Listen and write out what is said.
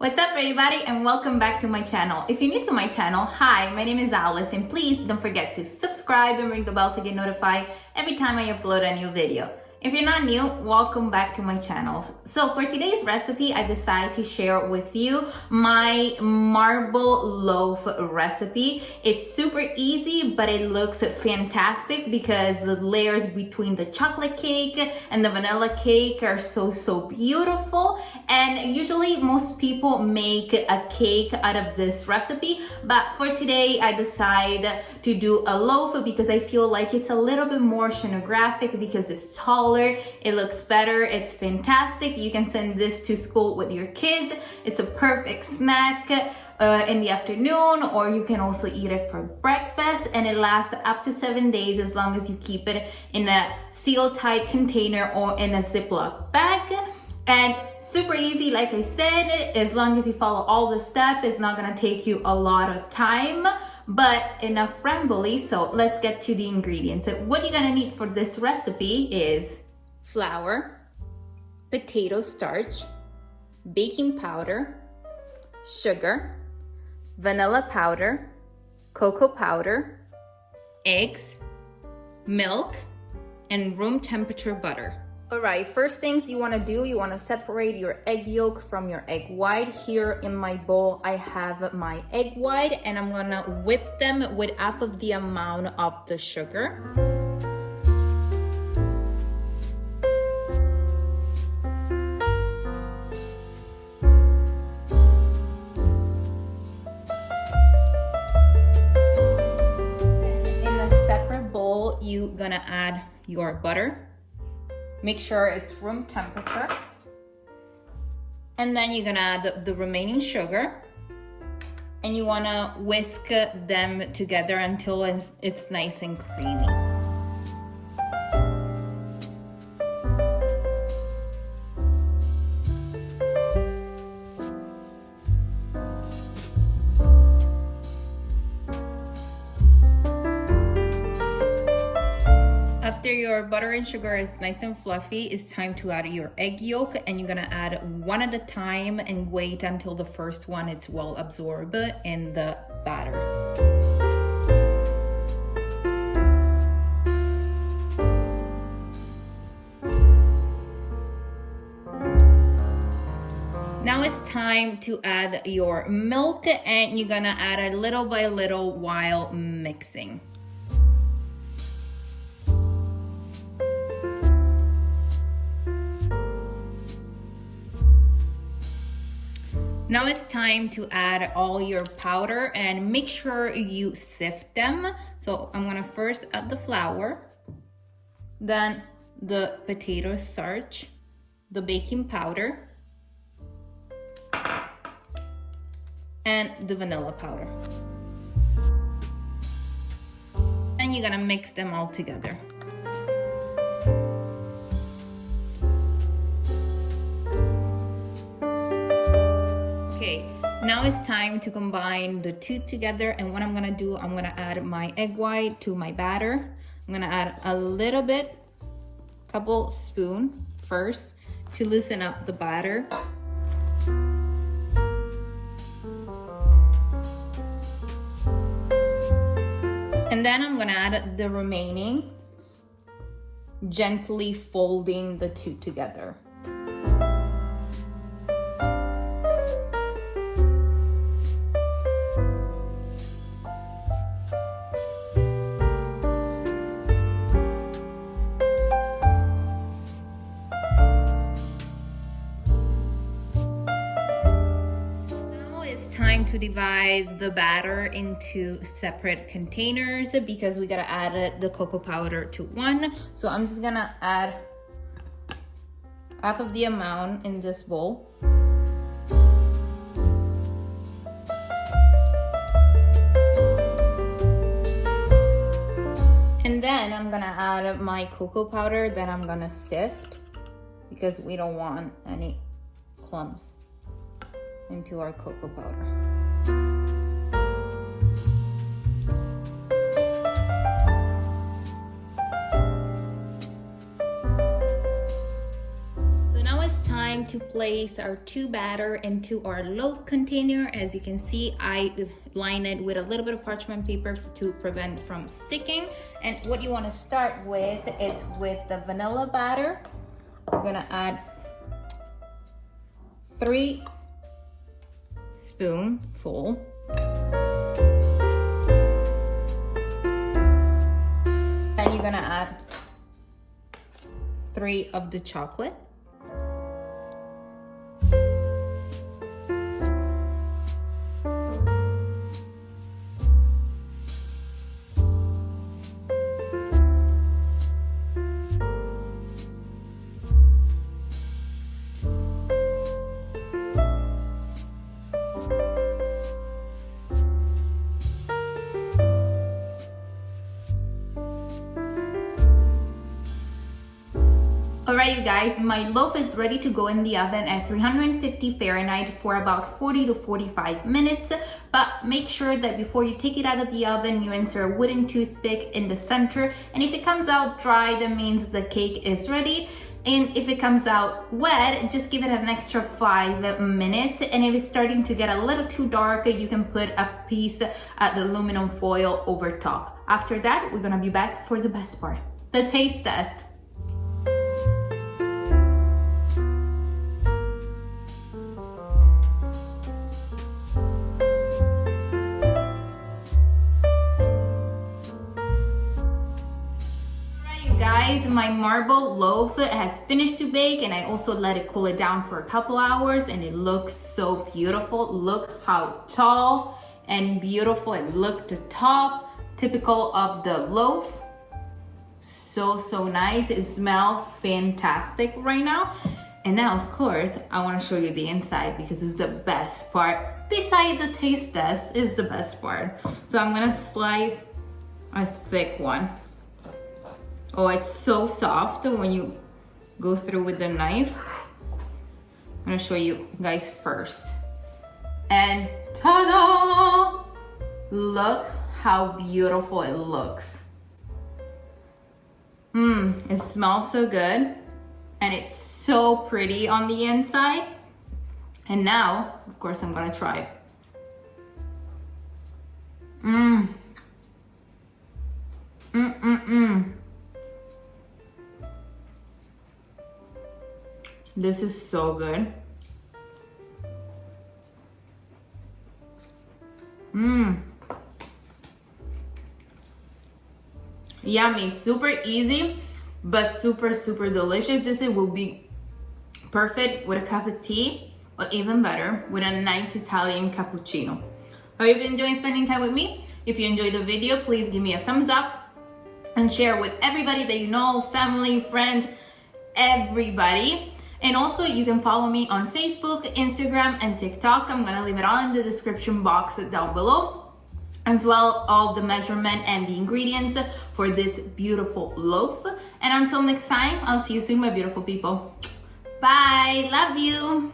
What's up everybody and welcome back to my channel. If you're new to my channel, hi, my name is Alice and please don't forget to subscribe and ring the bell to get notified every time I upload a new video. If you're not new, welcome back to my channels. So for today's recipe, I decided to share with you my marble loaf recipe. It's super easy, but it looks fantastic because the layers between the chocolate cake and the vanilla cake are so beautiful. And usually most people make a cake out of this recipe, but for today I decided to do a loaf because I feel like it's a little bit more oceanographic because it's taller. It looks better, it's fantastic. You can send this to school with your kids. It's a perfect snack in the afternoon, or you can also eat it for breakfast, and it lasts up to 7 days as long as you keep it in a seal tight container or in a Ziploc bag. And super easy, like I said, as long as you follow all the steps, it's not gonna take you a lot of time. But enough rambly, so let's get to the ingredients. So what you're gonna need for this recipe is flour, potato starch, baking powder, sugar, vanilla powder, cocoa powder, eggs, milk, and room temperature butter. All right, first things you wanna do, you wanna separate your egg yolk from your egg white. Here in my bowl, I have my egg white and I'm gonna whip them with half of the amount of the sugar. In a separate bowl, you're gonna add your butter. Make sure it's room temperature. And then you're gonna add the remaining sugar. And you wanna whisk them together until it's nice and creamy. After your butter and sugar is nice and fluffy, it's time to add your egg yolk, and you're gonna add one at a time and wait until the first one is well absorbed in the batter. Now it's time to add your milk, and you're gonna add it little by little while mixing. Now it's time to add all your powder and make sure you sift them. So I'm gonna first add the flour, then the potato starch, the baking powder, and the vanilla powder. And you're gonna mix them all together. Now it's time to combine the two together, and what I'm gonna do, I'm gonna add my egg white to my batter. I'm gonna add a little bit, couple spoon first to loosen up the batter. And then I'm gonna add the remaining, gently folding the two together. Time to divide the batter into separate containers because we gotta add the cocoa powder to one. So I'm just gonna add half of the amount in this bowl. And then I'm gonna add my cocoa powder that I'm gonna sift because we don't want any clumps into our cocoa powder. So now it's time going to place our 2 batter into our loaf container. As you can see, I line it with a little bit of parchment paper to prevent from sticking. And what you want to start with is with the vanilla batter. We're gonna add 3 spoonfuls. Then you're gonna add 3 of the chocolate. Alright you guys, my loaf is ready to go in the oven at 350 Fahrenheit for about 40 to 45 minutes. But make sure that before you take it out of the oven, you insert a wooden toothpick in the center. And if it comes out dry, that means the cake is ready. And if it comes out wet, just give it an extra 5 minutes. And if it's starting to get a little too dark, you can put a piece of the aluminum foil over top. After that, we're gonna be back for the best part, the taste test. Guys, my marble loaf has finished to bake, and I also let it cool it down for a couple hours, and it looks so beautiful. Look how tall and beautiful it looked at the top, typical of the loaf. So nice. It smells fantastic right now. And now, of course, I want to show you the inside because it's the best part. Besides the taste test, is the best part. So I'm gonna slice a thick one. Oh, it's so soft when you go through with the knife. I'm gonna show you guys first. And ta-da! Look how beautiful it looks. It smells so good. And it's so pretty on the inside. And now, of course, I'm gonna try it. This is so good. Yummy, super easy, but super delicious. This will be perfect with a cup of tea, or even better, with a nice Italian cappuccino. Hope you've enjoyed spending time with me. If you enjoyed the video, please give me a thumbs up and share with everybody that you know, family, friends, everybody. And also you can follow me on Facebook, Instagram, and TikTok. I'm gonna leave it all in the description box down below. As well, all the measurement and the ingredients for this beautiful loaf. And until next time, I'll see you soon, my beautiful people. Bye, love you.